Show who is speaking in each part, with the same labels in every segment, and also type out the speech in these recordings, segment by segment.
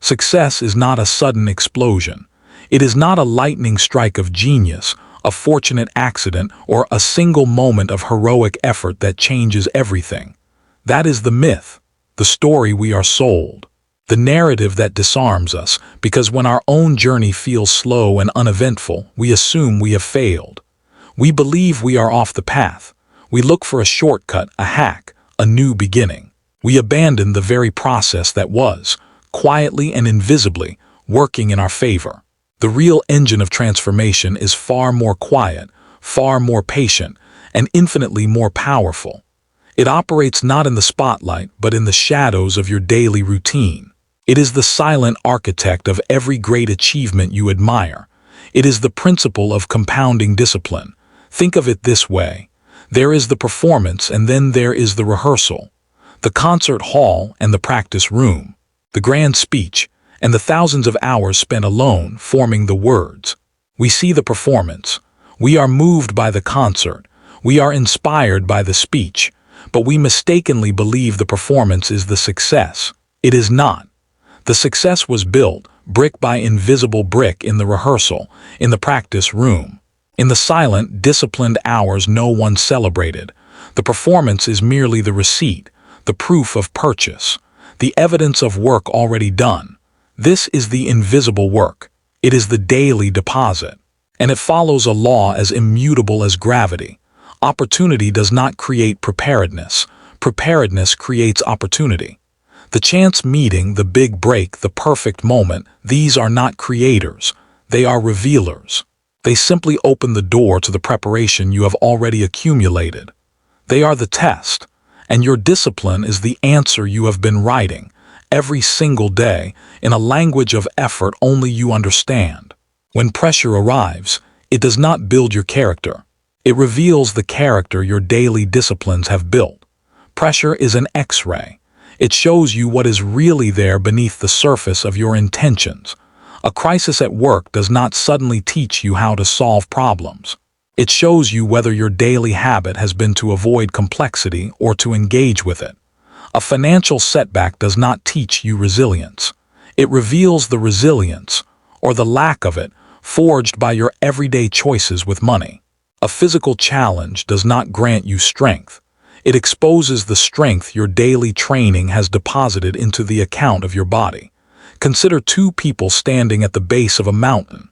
Speaker 1: Success is not a sudden explosion. It is not a lightning strike of genius, a fortunate accident, or a single moment of heroic effort that changes everything. That is the myth, the story we are sold, the narrative that disarms us, because when our own journey feels slow and uneventful, we assume we have failed. We believe we are off the path. We look for a shortcut, a hack, a new beginning. We abandon the very process that was, quietly and invisibly, working in our favor. The real engine of transformation is far more quiet, far more patient, and infinitely more powerful. It operates not in the spotlight, but in the shadows of your daily routine. It is the silent architect of every great achievement you admire. It is the principle of compounding discipline. Think of it this way. There is the performance, and then there is the rehearsal. The concert hall and the practice room. The grand speech, and the thousands of hours spent alone forming the words. We see the performance. We are moved by the concert. We are inspired by the speech. But we mistakenly believe the performance is the success. It is not. The success was built, brick by invisible brick, in the rehearsal, in the practice room. In the silent, disciplined hours no one celebrated. The performance is merely the receipt, the proof of purchase, the evidence of work already done. This is the invisible work. It is the daily deposit. And it follows a law as immutable as gravity. Opportunity does not create preparedness. Preparedness creates opportunity. The chance meeting, the big break, the perfect moment, these are not creators. They are revealers. They simply open the door to the preparation you have already accumulated. They are the test, and your discipline is the answer you have been writing, every single day, in a language of effort only you understand. When pressure arrives, it does not build your character. It reveals the character your daily disciplines have built. Pressure is an X-ray. It shows you what is really there beneath the surface of your intentions. A crisis at work does not suddenly teach you how to solve problems. It shows you whether your daily habit has been to avoid complexity or to engage with it. A financial setback does not teach you resilience. It reveals the resilience, or the lack of it, forged by your everyday choices with money. A physical challenge does not grant you strength. It exposes the strength your daily training has deposited into the account of your body. Consider two people standing at the base of a mountain.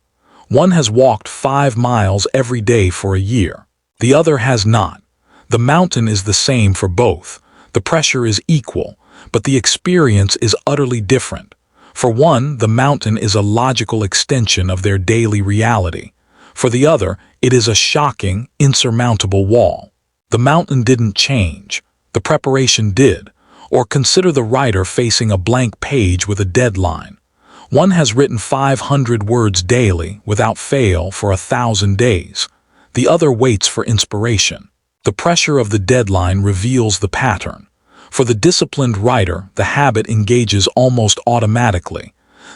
Speaker 1: One has walked 5 miles every day for a year. The other has not. The mountain is the same for both. The pressure is equal, but the experience is utterly different. For one, the mountain is a logical extension of their daily reality. For the other, it is a shocking, insurmountable wall. The mountain didn't change. The preparation did. Or consider the writer facing a blank page with a deadline. One has written 500 words daily, without fail, for 1,000 days. The other waits for inspiration. The pressure of the deadline reveals the pattern. For the disciplined writer, the habit engages almost automatically.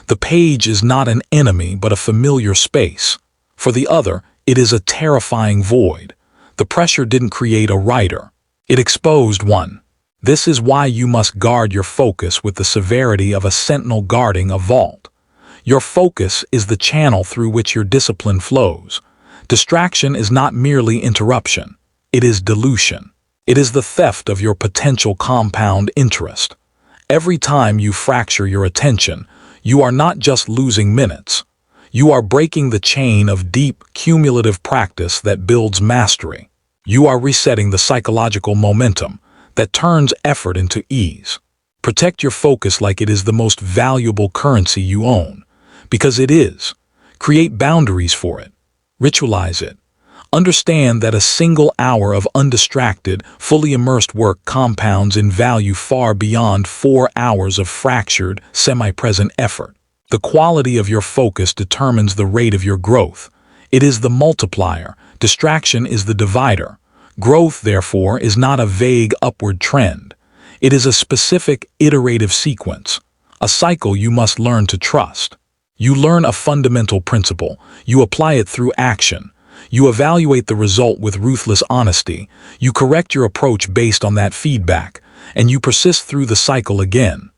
Speaker 1: The page is not an enemy but a familiar space. For the other, it is a terrifying void. The pressure didn't create a writer. It exposed one. This is why you must guard your focus with the severity of a sentinel guarding a vault. Your focus is the channel through which your discipline flows. Distraction is not merely interruption. It is dilution. It is the theft of your potential compound interest. Every time you fracture your attention, you are not just losing minutes. You are breaking the chain of deep, cumulative practice that builds mastery. You are resetting the psychological momentum that turns effort into ease. Protect your focus like it is the most valuable currency you own, because it is. Create boundaries for it. Ritualize it. Understand that a single hour of undistracted, fully immersed work compounds in value far beyond 4 hours of fractured, semi-present effort. The quality of your focus determines the rate of your growth. It is the multiplier. Distraction is the divider. Growth, therefore, is not a vague upward trend. It is a specific, iterative sequence, a cycle you must learn to trust. You learn a fundamental principle. You apply it through action. You evaluate the result with ruthless honesty. You correct your approach based on that feedback, and you persist through the cycle again.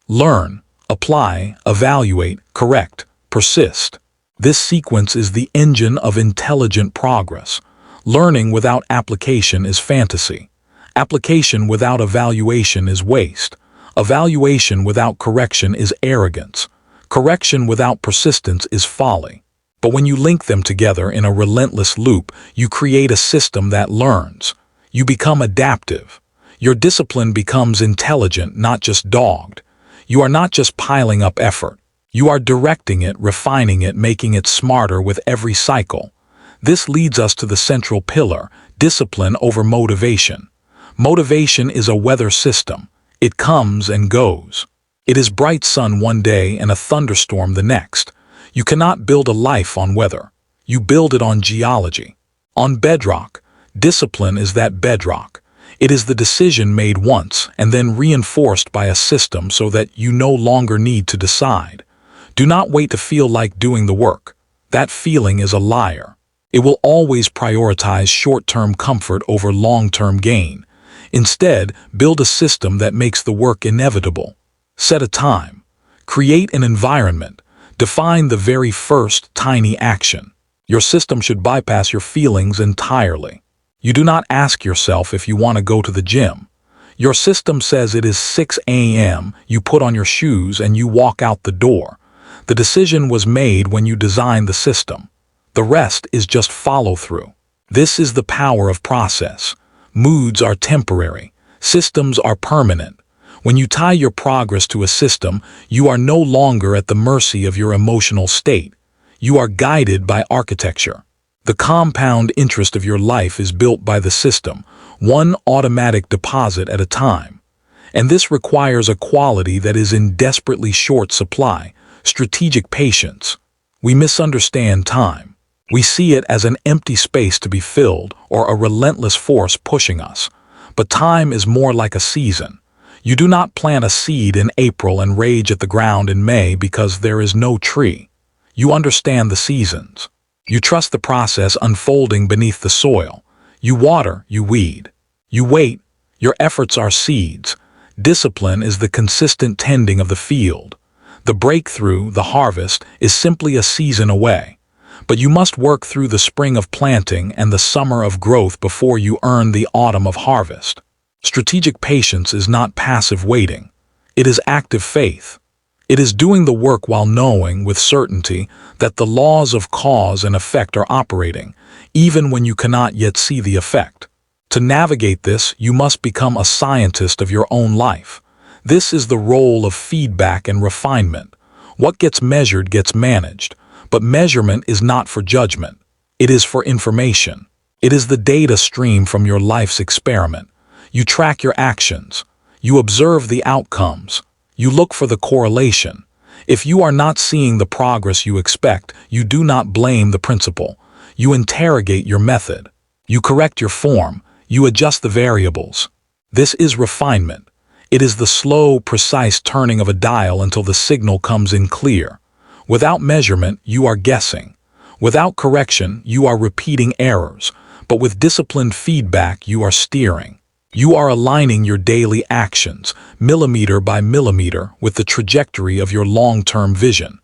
Speaker 1: Learn, apply, evaluate, correct, persist. This sequence is the engine of intelligent progress. Learning without application is fantasy. Application without evaluation is waste. Evaluation without correction is arrogance. Correction without persistence is folly. But when you link them together in a relentless loop, you create a system that learns. You become adaptive. Your discipline becomes intelligent, not just dogged. You are not just piling up effort. You are directing it, refining it, making it smarter with every cycle. This leads us to the central pillar, discipline over motivation. Motivation is a weather system. It comes and goes. It is bright sun one day and a thunderstorm the next. You cannot build a life on weather. You build it on geology. On bedrock. Discipline is that bedrock. It is the decision made once and then reinforced by a system so that you no longer need to decide. Do not wait to feel like doing the work. That feeling is a liar. It will always prioritize short-term comfort over long-term gain. Instead, build a system that makes the work inevitable. Set a time. Create an environment. Define the very first tiny action. Your system should bypass your feelings entirely. You do not ask yourself if you want to go to the gym. Your system says it is 6 a.m., you put on your shoes and you walk out the door. The decision was made when you designed the system. The rest is just follow-through. This is the power of process. Moods are temporary. Systems are permanent. When you tie your progress to a system, you are no longer at the mercy of your emotional state. You are guided by architecture. The compound interest of your life is built by the system, one automatic deposit at a time. And this requires a quality that is in desperately short supply: strategic patience. We misunderstand time. We see it as an empty space to be filled or a relentless force pushing us. But time is more like a season. You do not plant a seed in April and rage at the ground in May because there is no tree. You understand the seasons. You trust the process unfolding beneath the soil. You water, you weed. You wait. Your efforts are seeds. Discipline is the consistent tending of the field. The breakthrough, the harvest, is simply a season away. But you must work through the spring of planting and the summer of growth before you earn the autumn of harvest. Strategic patience is not passive waiting. It is active faith. It is doing the work while knowing with certainty that the laws of cause and effect are operating, even when you cannot yet see the effect. To navigate this, you must become a scientist of your own life. This is the role of feedback and refinement. What gets measured gets managed, but measurement is not for judgment. It is for information. It is the data stream from your life's experiment. You track your actions. You observe the outcomes. You look for the correlation. If you are not seeing the progress you expect, you do not blame the principle. You interrogate your method. You correct your form. You adjust the variables. This is refinement. It is the slow, precise turning of a dial until the signal comes in clear. Without measurement, you are guessing. Without correction, you are repeating errors. But with disciplined feedback, you are steering. You are aligning your daily actions, millimeter by millimeter, with the trajectory of your long-term vision.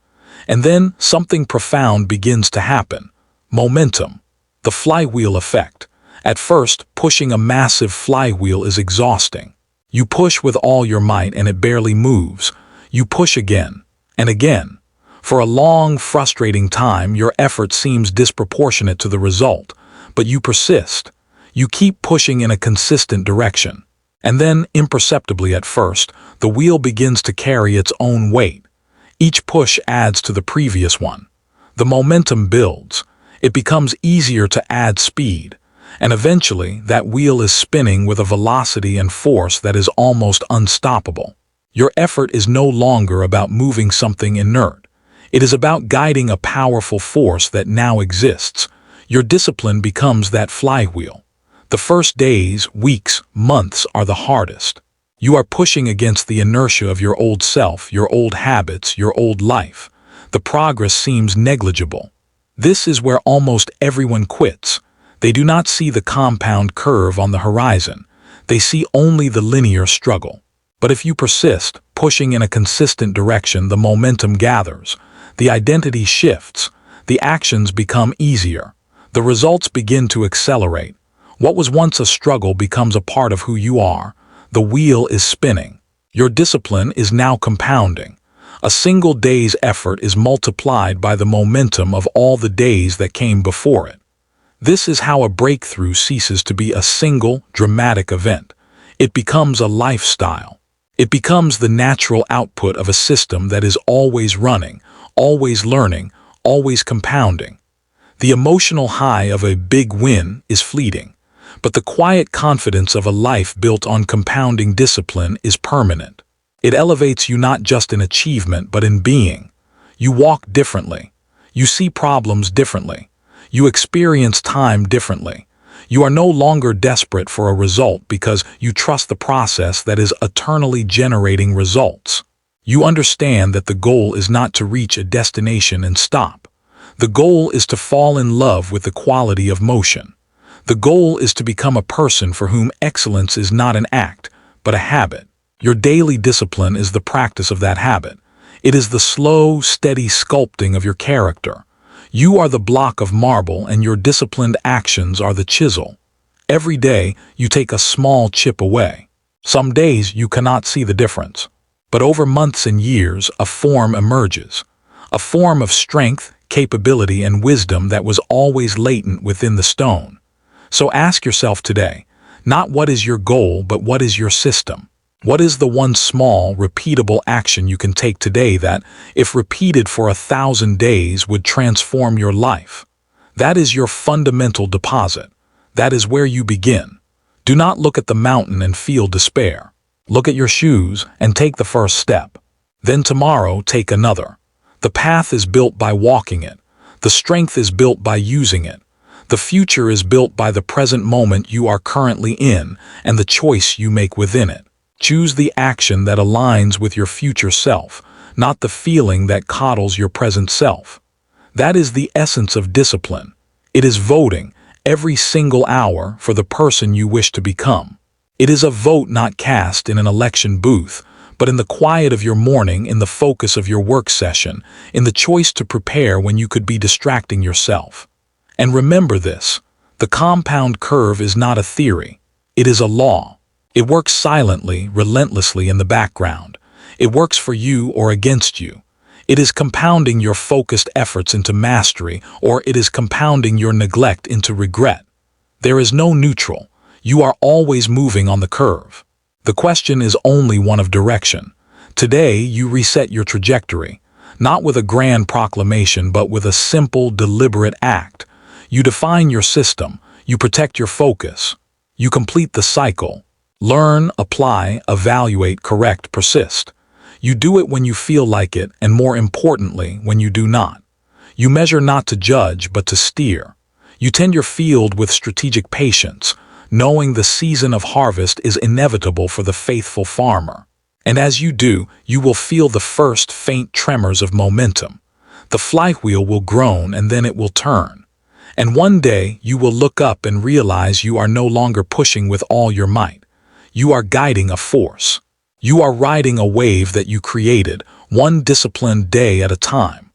Speaker 1: And then something profound begins to happen. Momentum. The flywheel effect. At first, pushing a massive flywheel is exhausting. You push with all your might and it barely moves. You push again and again. For a long, frustrating time, your effort seems disproportionate to the result, but you persist. You keep pushing in a consistent direction. And then, imperceptibly at first, the wheel begins to carry its own weight. Each push adds to the previous one. The momentum builds. It becomes easier to add speed. And eventually, that wheel is spinning with a velocity and force that is almost unstoppable. Your effort is no longer about moving something inert. It is about guiding a powerful force that now exists. Your discipline becomes that flywheel. The first days, weeks, months are the hardest. You are pushing against the inertia of your old self, your old habits, your old life. The progress seems negligible. This is where almost everyone quits. They do not see the compound curve on the horizon. They see only the linear struggle. But if you persist, pushing in a consistent direction, the momentum gathers, the identity shifts, the actions become easier, the results begin to accelerate. What was once a struggle becomes a part of who you are. The wheel is spinning. Your discipline is now compounding. A single day's effort is multiplied by the momentum of all the days that came before it. This is how a breakthrough ceases to be a single, dramatic event. It becomes a lifestyle. It becomes the natural output of a system that is always running, always learning, always compounding. The emotional high of a big win is fleeting, but the quiet confidence of a life built on compounding discipline is permanent. It elevates you not just in achievement but in being. You walk differently. You see problems differently. You experience time differently. You are no longer desperate for a result because you trust the process that is eternally generating results. You understand that the goal is not to reach a destination and stop. The goal is to fall in love with the quality of motion. The goal is to become a person for whom excellence is not an act, but a habit. Your daily discipline is the practice of that habit. It is the slow, steady sculpting of your character. You are the block of marble and your disciplined actions are the chisel. Every day, you take a small chip away. Some days you cannot see the difference. But over months and years, a form emerges. A form of strength, capability, and wisdom that was always latent within the stone. So ask yourself today, not what is your goal, but what is your system? What is the one small, repeatable action you can take today that, if repeated for 1,000 days, would transform your life? That is your fundamental deposit. That is where you begin. Do not look at the mountain and feel despair. Look at your shoes and take the first step. Then tomorrow, take another. The path is built by walking it. The strength is built by using it. The future is built by the present moment you are currently in and the choice you make within it. Choose the action that aligns with your future self, not the feeling that coddles your present self. That is the essence of discipline. It is voting, every single hour, for the person you wish to become. It is a vote not cast in an election booth, but in the quiet of your morning, in the focus of your work session, in the choice to prepare when you could be distracting yourself. And remember this, the compound curve is not a theory. It is a law. It works silently, relentlessly in the background. It works for you or against you. It is compounding your focused efforts into mastery, or it is compounding your neglect into regret. There is no neutral. You are always moving on the curve. The question is only one of direction. Today, you reset your trajectory, not with a grand proclamation, but with a simple, deliberate act. You define your system. You protect your focus. You complete the cycle. Learn, apply, evaluate, correct, persist. You do it when you feel like it, and more importantly, when you do not. You measure not to judge, but to steer. You tend your field with strategic patience, knowing the season of harvest is inevitable for the faithful farmer. And as you do, you will feel the first faint tremors of momentum. The flywheel will groan and then it will turn. And one day you will look up and realize you are no longer pushing with all your might. You are guiding a force. You are riding a wave that you created, one disciplined day at a time.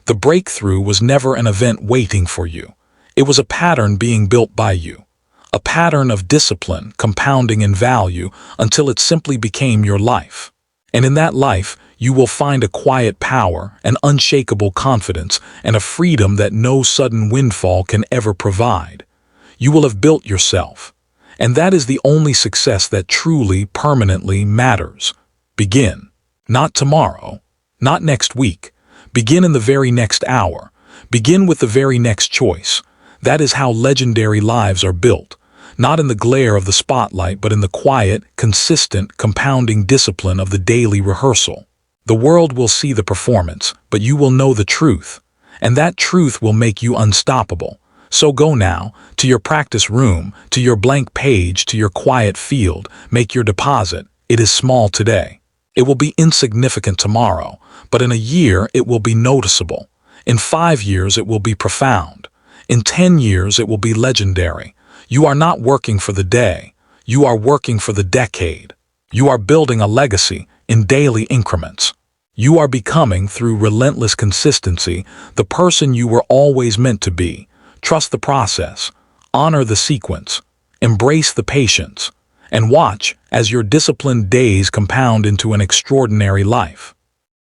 Speaker 1: The breakthrough was never an event waiting for you. It was a pattern being built by you. A pattern of discipline compounding in value until it simply became your life. And in that life, you will find a quiet power, an unshakable confidence, and a freedom that no sudden windfall can ever provide. You will have built yourself. And that is the only success that truly, permanently matters. Begin. Not tomorrow. Not next week. Begin in the very next hour. Begin with the very next choice. That is how legendary lives are built. Not in the glare of the spotlight, but in the quiet, consistent, compounding discipline of the daily rehearsal. The world will see the performance, but you will know the truth. And that truth will make you unstoppable. So go now, to your practice room, to your blank page, to your quiet field. Make your deposit. It is small today. It will be insignificant tomorrow, but in a year it will be noticeable. In 5 years it will be profound. In 10 years it will be legendary. You are not working for the day. You are working for the decade. You are building a legacy, in daily increments. You are becoming, through relentless consistency, the person you were always meant to be. Trust the process, honor the sequence, embrace the patience, and watch as your disciplined days compound into an extraordinary life.